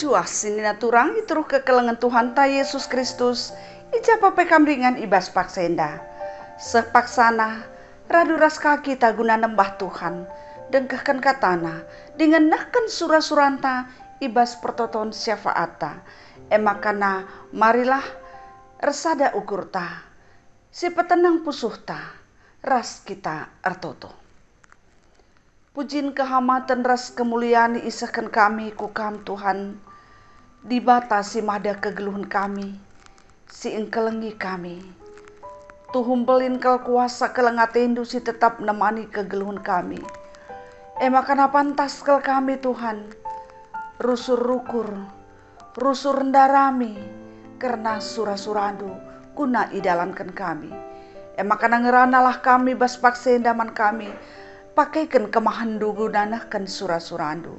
juah sinina turang ituruh kekelengan Tuhan ta Yesus Kristus ijapa pekamringan ibas paksenda sepaksana raduras kaki ta guna nembah Tuhan dengkahkan katana dengan nahkan surah-suranta ibas pertoton syafaata emakana marilah resada ukur ta si petenang pusuh ta ras kita artoto. Pujin kehamatan ras kemuliaan isahkan kami kukam Tuhan, dibatasi mada kegeluhan kami, si engkelengi kami. Tuhumpelin kal kuasa kelengatendu si tetap nemani kegeluhan kami. Emakana pantas kal kami Tuhan, rusur rukur, rusur rendarami, karena surah-surandu kuna idalankan kami. Emakana ngeranalah kami bas paksendaman kami, pakaikan kemahandu gunanahkan surah-surandu.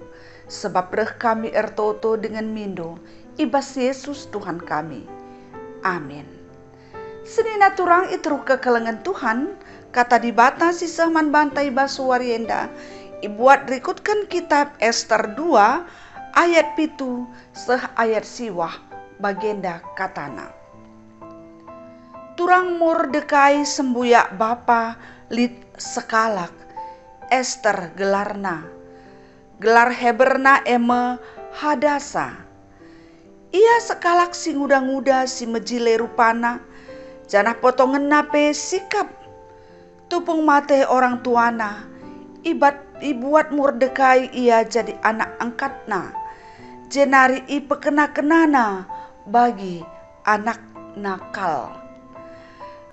Sebab reh kami ertoto dengan mindo, ibas Yesus Tuhan kami. Amin. Senina turang itruh kekelengan Tuhan, kata dibatasi sehman bantai basu warienda, ibuat rikutkan kitab Ester 2, ayat pitu, seh ayat siwah, bagenda katana. Turang Mordekai sembuyak bapa lit sekalak, Ester gelarna, gelar Heberna eme Hadasa. Ia sekalak si nguda-nguda si mejile rupana, janah potongan nape sikap, tupung mate orang tuana, ibuat Mordekai ia jadi anak angkatna, jenari ipe kena-kenana bagi anak nakal.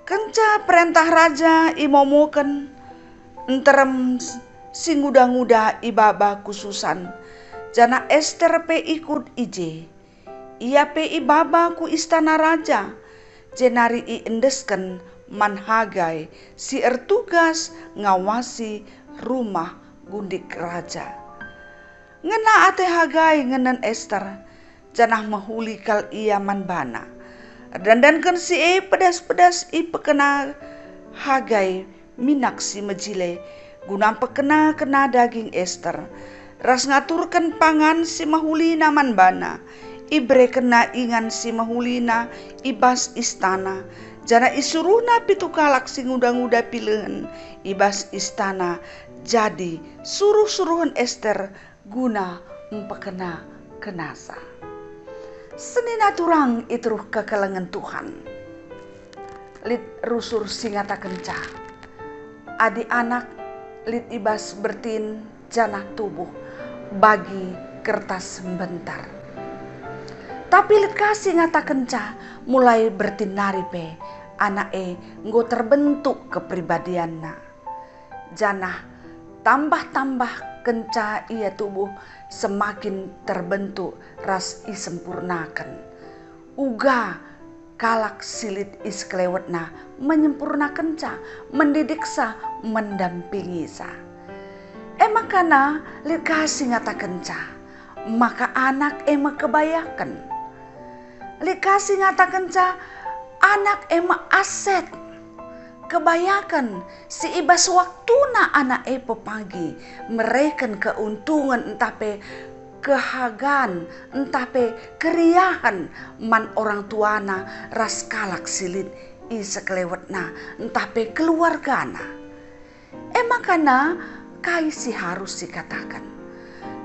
Kenca perintah raja imomoken, enterem singuda-nguda ibaba khususan jana Ester pe ikut ije ia pe ibaba ku istana raja jenari i endesken man Hagai si ertugas ngawasi rumah gundik raja ngena ate Hagai ngenen Ester janah mahuli kal ia man bana dandankan si pedas-pedas i pekena Hagai minak si mejile guna pekena daging Ester ras ngaturkan pangan si mahulina man bana ibre kena ingan si mahulina ibas istana jana isuruhna pitukalak si nguda-nguda pilihan ibas istana jadi suruh-suruhan Ester guna mempekena kenasa. Senina turang itruh kekelengan Tuhan lit rusur singata kenca adi anak lit ibas bertin janah tubuh bagi kertas bentar. Tapi lit kasih ngata kenca mulai bertin naripe anak nggo terbentuk kepribadianna. Janah tambah-tambah kenca ia tubuh semakin terbentuk ras isempurnakan. Uga kalak silit isklewetna menyempurnakan ca, mendidiksa, mendampingi sa. Makana lit kasih ngatakan ca, maka anak ema kebayakan. Lit kasih ngatakan ca, anak ema aset. Kebayakan si ibas waktuna anak pepagi mereken keuntungan entah pe kehagan entah pe keriahan man orang tuana ras kalak silit iseklewetna entah pe keluargana. Makana kai si harus dikatakan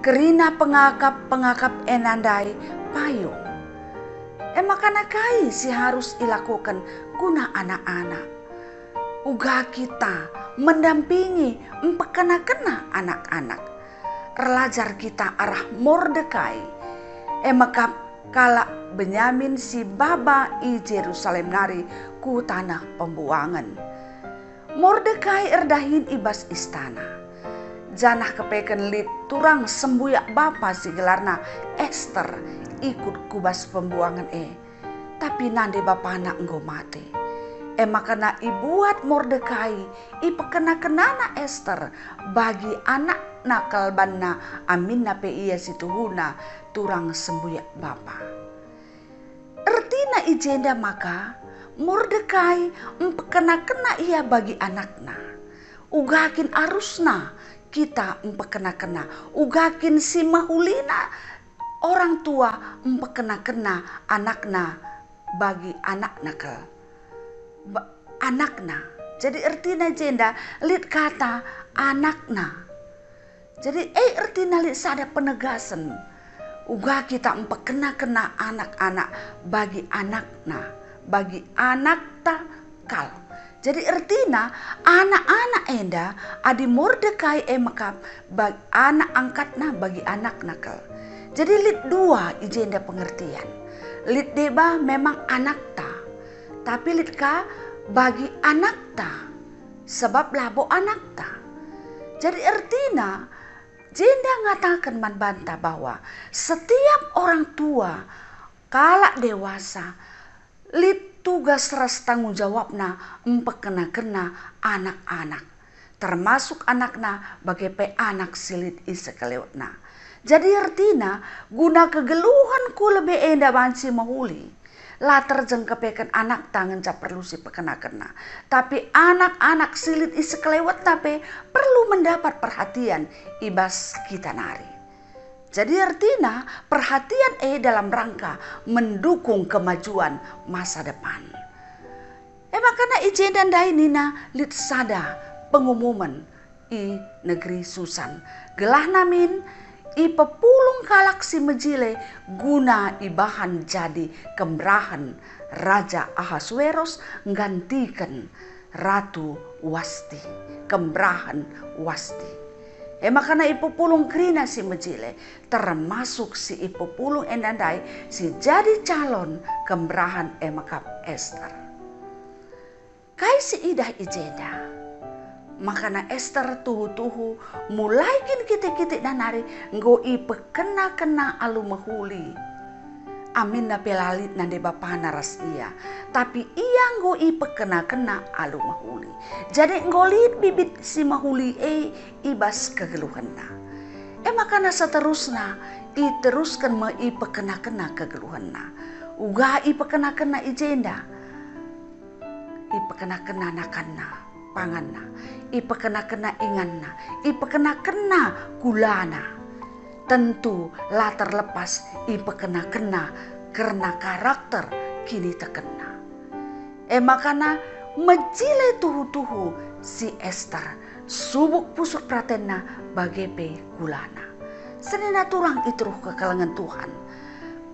kerina pengakap enandai payung. Makana kai si harus dilakukan guna anak-anak. Uga kita mendampingi empekena-kena anak-anak. Relajar kita arah Mordekai. Maka kala Benyamin si baba i Jerusalem nari ku tanah pembuangan. Mordekai erdahin ibas istana. Janah kepeken lit turang sembuyak bapa si gelarna Ester ikut kubas pembuangan Tapi nande bapa anak enggo mate. Makana ibuat Mordekai ipekena-kenana Ester bagi anak nakal banna aminna pe iya situhuna turang sembuyak bapa. Ertina ijenda maka Mordekai empekena-kena ia bagi anakna. Ugakin arusna kita empekena-kena. Ugakin si mahulina orang tua empekena-kena anakna bagi anakna ke anakna. Jadi artinya jenda lit kata anakna. Jadi artinya lit sada penegasan. Uga kita empekena-kena anak-anak bagi anakna, bagi anak ta kal. Jadi artinya anak-anak enda adi Mordekai emakap bagi anak angkatna bagi anak nakal. Jadi lit dua ijenda pengertian. Lit deba memang anak ta, tapi lit ka bagi anak ta, sebab labo anak ta. Jadi artinya jenda ngatakan manbanta bahwa setiap orang tua kalak dewasa lit tugas ras tanggung jawabna empekena-kena anak-anak, termasuk anakna bagi pe anak silit isa kelewatna. Jadi artinya guna kegeluhan ku lebih enda banci mahuli latar jengkepekan anak tangan cap perlu si pekena-kena. Tapi anak-anak silit isa kelewat tapi perlu mendapat perhatian ibas kita nari. Jadi artinya perhatian dalam rangka mendukung kemajuan masa depan. Makanya ijen dan dainina lit sada pengumuman i negeri Susan. Gelah namin i pepulung galaksi mejile guna ibahan jadi kemerahan Raja Ahasuerus nggantikan Ratu Wasti, kemerahan Wasti. Makanya ipupulung krina si mejile, termasuk si ipupulung endandai si jadi calon kemerahan emakap Esther. Kai si idah ijeda, makana Esther tuhu-tuhu mulai kitik-kitik nanari nggo ipekena-kena alu mahuli. Amin na pelalit na de bapana ras iya. Tapi iya nggo ipekena-kena alu mahuli. Jadi ngolit bibit si mahuli ibas kegeluhan na. Makana seterusna iteruskan me ipekena-kena kegeluhan na. Uga ipekena-kena ijenda. Ipekena-kena nakanna, panganna. Ipekena-kena inganna. Ipekena-kena gulana. Tentu latar lepas ipekena-kena karena karakter kini terkena. Makana mejile tuhu-tuhu si Esther subuk pusuk pratenna bagepe gulana. Senena turang itruh ke kalangan Tuhan.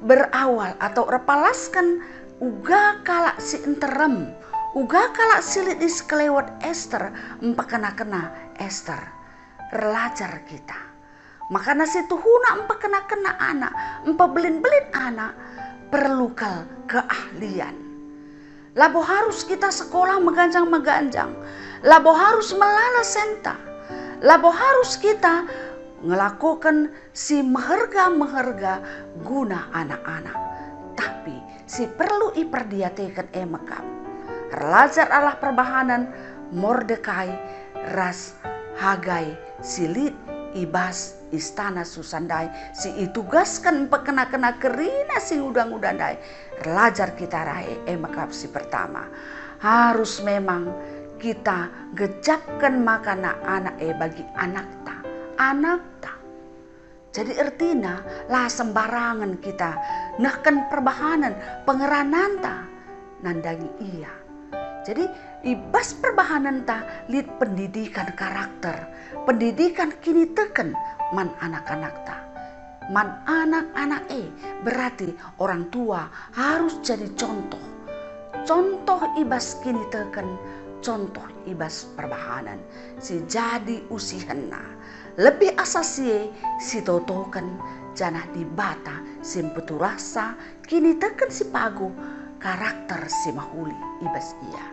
Berawal atau repalaskan uga kalak si enterem, uga kalak silit is kelewat Esther empekena-kena Esther. Relajar kita. Makanya si tuhuna empekena-kena anak, empebelin-belin anak, perlu keahlian. Labo harus kita sekolah meganjang-meganjang. Labo harus melala senta. Labo harus kita ngelakukan si meherga-meherga guna anak-anak. Tapi si perlu iperdiatekan emakam. Relajar Allah perbahanan Mordekai, ras Hagai, silit ibas istana Susandai si itugaskan pekena-kena kerina si udang-udandai. Relajar kita rahe emakap si pertama. Harus memang kita gejapkan makana anak bagi anak ta. Jadi artinya lah sembarangan kita nahkan perbahanan pengeranan ta nandangi iya. Jadi ibas perbahanan ta lit pendidikan karakter, pendidikan kini teken man anak-anak ta. Man anak-anak berarti orang tua harus jadi contoh. Contoh ibas kini teken, contoh ibas perbahanan. Si jadi usihenna. Lebih asasi si totokan janah dibata simpetu rasa kini teken si pagu karakter si mahuli ibas iya.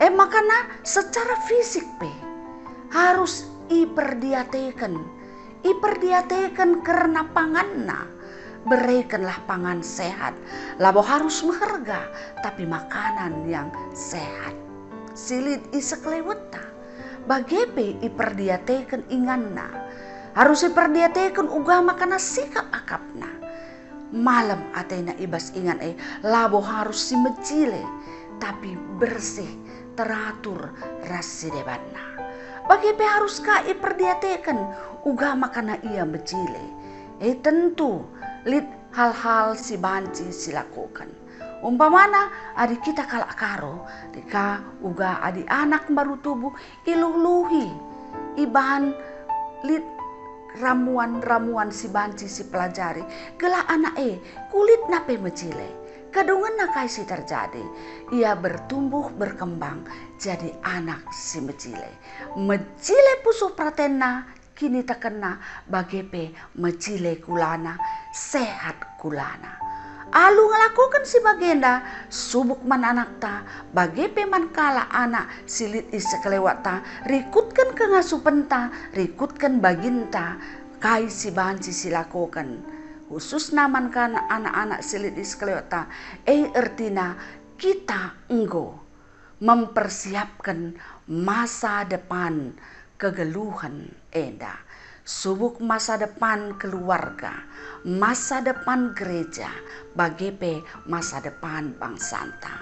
Makanya secara fisik harus iperdiatekan karena panganna. Berikanlah pangan sehat. Labo harus meherga tapi makanan yang sehat. Silit isekleweta. Bagepe iperdiatekan inganna. Harus iperdiatekan uga makana sikap akapna. Malam atena ibas ingan labo harus si mejile tapi bersih teratur rasi debanna. Bagepe harus ka iperdiatekan uga makana ia mejile. Tentu Lid hal-hal si banci silakukan. Umpamana adik kita kalak karo, dika uga adik anak baru tubuh iluh-luhi. Ibahan lid ramuan-ramuan si banci si pelajari. Gelah anak kulit nape mecile. Kadungan nakai si terjadi. Ia bertumbuh berkembang jadi anak si mecile. Mecile pusuh pratena kini terkena bagepe mecile kulana sehat kulana. Alu ngelakukan si bagenda subuk man anak ta bagepe man kala anak silit isi kelewat ta rikutkan ke ngasupen ta rikutkan baginta kai si banci silakukan khusus naman kan anak-anak silit isi kelewat ta ertina kita enggo mempersiapkan masa depan kegeluhan enda. Subuk masa depan keluarga, masa depan gereja, bagepe masa depan bangsanta.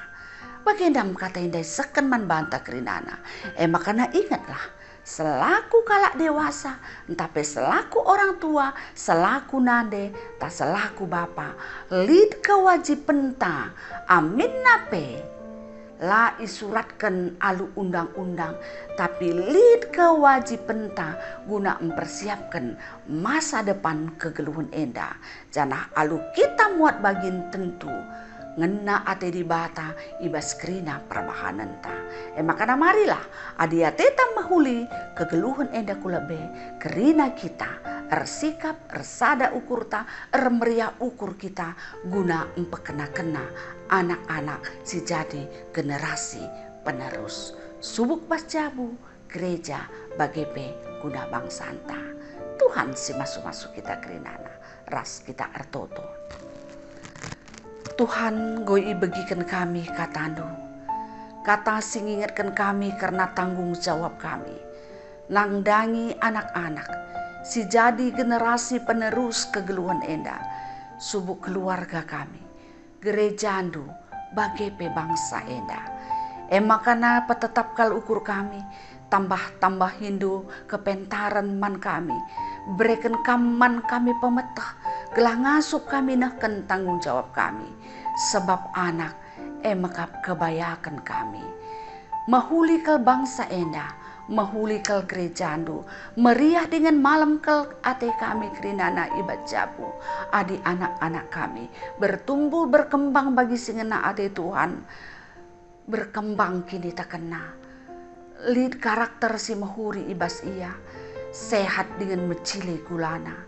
Bagendam kata indai seken man banta kerinana. Makanya ingatlah, selaku kalak dewasa, tapi selaku orang tua, selaku nande, tak selaku bapa, lid kewajib penta, amin nape. La isuratkan alu undang-undang tapi lid kewajiban ta guna mempersiapkan masa depan kegeluhan enda janah alu kita muat bagin tentu ngena ate di bata ibas kerina perbahanan ta makana marilah adia teta mahuli kegeluhan enda kulabe kerina kita ersikap ersada ukur ta ermeriah ukur kita guna empekena-kena anak-anak si jadi generasi penerus subuk bas jabu gereja bagepe guna bangsanta Tuhan si masuk-masuk kita kerinana ras kita ertoto Tuhan goi begikan kami katandu kata sing ingatkan kami karena tanggung jawab kami nangdangi anak-anak si jadi generasi penerus kegeluhan enda subuk keluarga kami gerejandu bagepe bangsa enda makana petetap kal ukur kami tambah Hindu kepentaran man kami berikan kaman kami pemetah gelah ngasup kami nahkan tanggung jawab kami sebab anak maka kebayakan kami mahuli kal bangsa enda mahuli kal gerejandu meriah dengan malam kal ate kami kerinana ibat jabu adi anak-anak kami bertumbuh berkembang bagi singena ate Tuhan berkembang kini tak kena lid karakter si mahuri ibas ia sehat dengan mecile kulana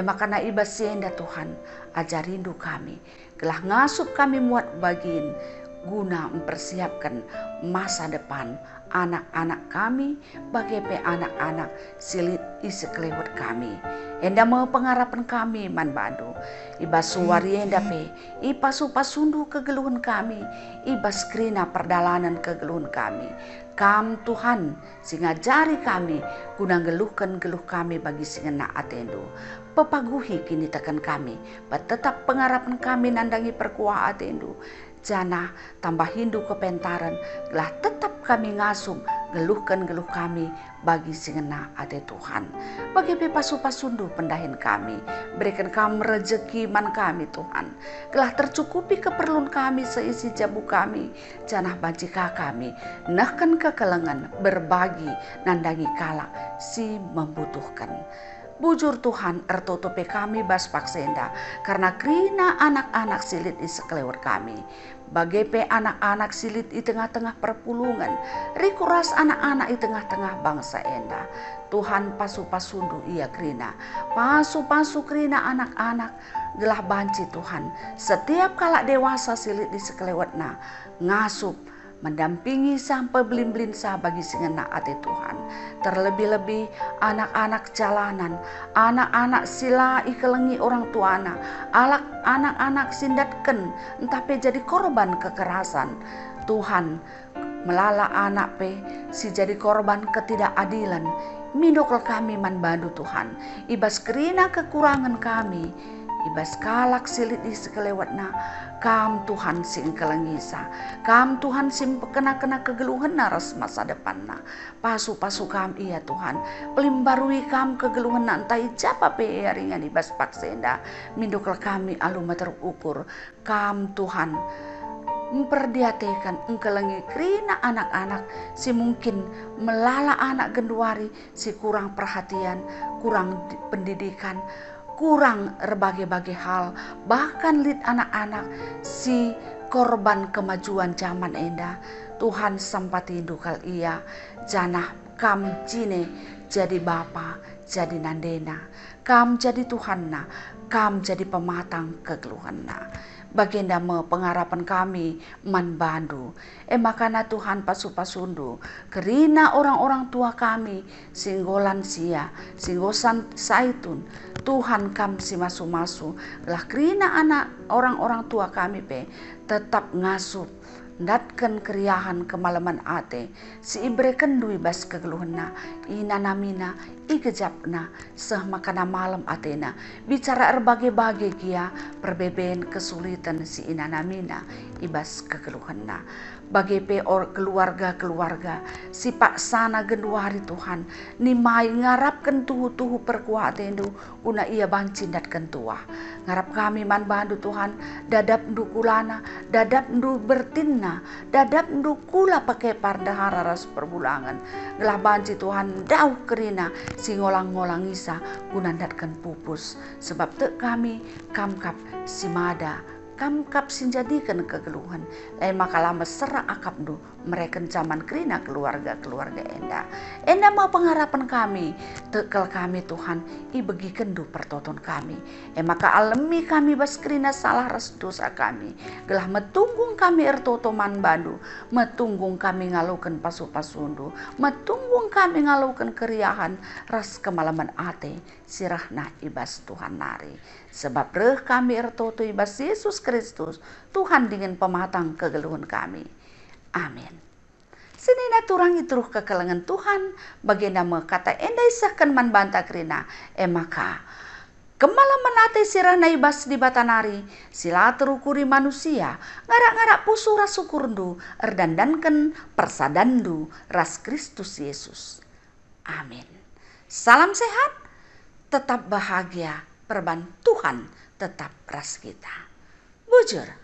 makana ibas sienda Tuhan ajarindu kami gelah ngasup kami muat bagin guna mempersiapkan masa depan anak-anak kami bagepe anak-anak silit isi kelewat kami enda mau pengharapan kami man badu ibas suwari enda pe ipasu pasundu kegeluhan kami ibas krina perdalanan kegeluhan kami kam Tuhan singajari kami guna geluhkan geluh kami bagi singena atendo pepaguhi kini tekan kami tetap pengharapan kami nandangi perkuah atendo jana tambah Hindu kepentaran gelah tetap kami ngasum geluhkan geluh kami bagi singena ate Tuhan bagi pasu-pasundu pendahin kami berikan kami rezeki man kami Tuhan gelah tercukupi keperluan kami seisi jabu kami janah bajika kami nahkan kekelengan berbagi nandangi kala si membutuhkan bujur Tuhan ertotope kami bas paksenda karena krina anak-anak silit di sekelewat kami bagepe anak-anak silit di tengah-tengah perpulungan rikuras anak-anak di tengah-tengah bangsa enda Tuhan pasu-pasundu ia krina pasu-pasu krina anak-anak gelah banci Tuhan setiap kala dewasa silit di sekelewatna ngasup mendampingi sampai belin-belin sah bagi singena ate Tuhan terlebih-lebih anak-anak jalanan anak-anak sila ikelengi orang tuana anak-anak sindatken entah pe jadi korban kekerasan Tuhan melala anak pe si jadi korban ketidakadilan mindokol kami man bandu Tuhan ibas kerina kekurangan kami ibas kalak silit di sekelewatna, kam Tuhan sing kelengisa, kam Tuhan sim kena kegeluhan naras masa depanna, pasu kam iya Tuhan, pelimbarui kam kegeluhan nantai japa pe ringan ibas paksenda, minduklah kami aluma terukur, kam Tuhan memperdiatekan engkelengi kerina anak-anak si mungkin melala anak genduari si kurang perhatian, kurang pendidikan, kurang berbagai hal, bahkan lid anak-anak si korban kemajuan zaman enda. Tuhan sampati dukal ia janah kam cine jadi bapa, jadi nandena, kam jadi Tuhanna, kam jadi pematang kegeluhanna. Baginda me pengarapan kami man bandu. Makana Tuhan pasu-pasundu. Kerina orang-orang tua kami singgolan sia, singgosan saitun. Tuhan kam si masu-masu. Lah kerina anak orang-orang tua kami pe tetap ngasup. Datkan keriahan kemalaman ate si ibre kendui bas kegeluhna ina namina ikejapna seh makana malam atena bicara erbagai-bagai kia perbeben kesulitan si ina namina ibas kegeluhna bagai pe keluarga si pak sana genduari Tuhan nimai ngarapkan tuhu perkuatendu una ia bancin datkan tuah ngarap kami man bandu Tuhan dadap ndu kulana dadap ndu bertinna dadap ndu kula pakai pardahara ras perbulangan gelah banci Tuhan dau kerina si ngolang-ngolang isa gunandatkan pupus sebab te kami kamkap si mada kamkap sinjadikan kegeluhan lain maka lama serak akap du mereka zaman kerina keluarga enda mau pengharapan kami tekel kami Tuhan i begi kendu pertoton kami maka alami kami bas kerina salah ras dosa kami gelah metunggung kami ertotoman bandu metunggung kami ngalukan pasu-pasundu metunggung kami ngalukan keriahan ras kemalaman ate sirahna ibas Tuhan nari sebab reh kami ertoto ibas Yesus Kristus Tuhan dengan pematang kegeluhan kami. Amin. Senina turang itruh kekelengan Tuhan baginda kata endai sahkan man banta kerina maka kemalaman ate sirahna ibas di batanari sila terukuri manusia ngarak-ngarak pusu rasukurdu erdandankan persadandu ras Kristus Yesus. Amin. Salam sehat, tetap bahagia, perban Tuhan tetap ras kita. Bujur.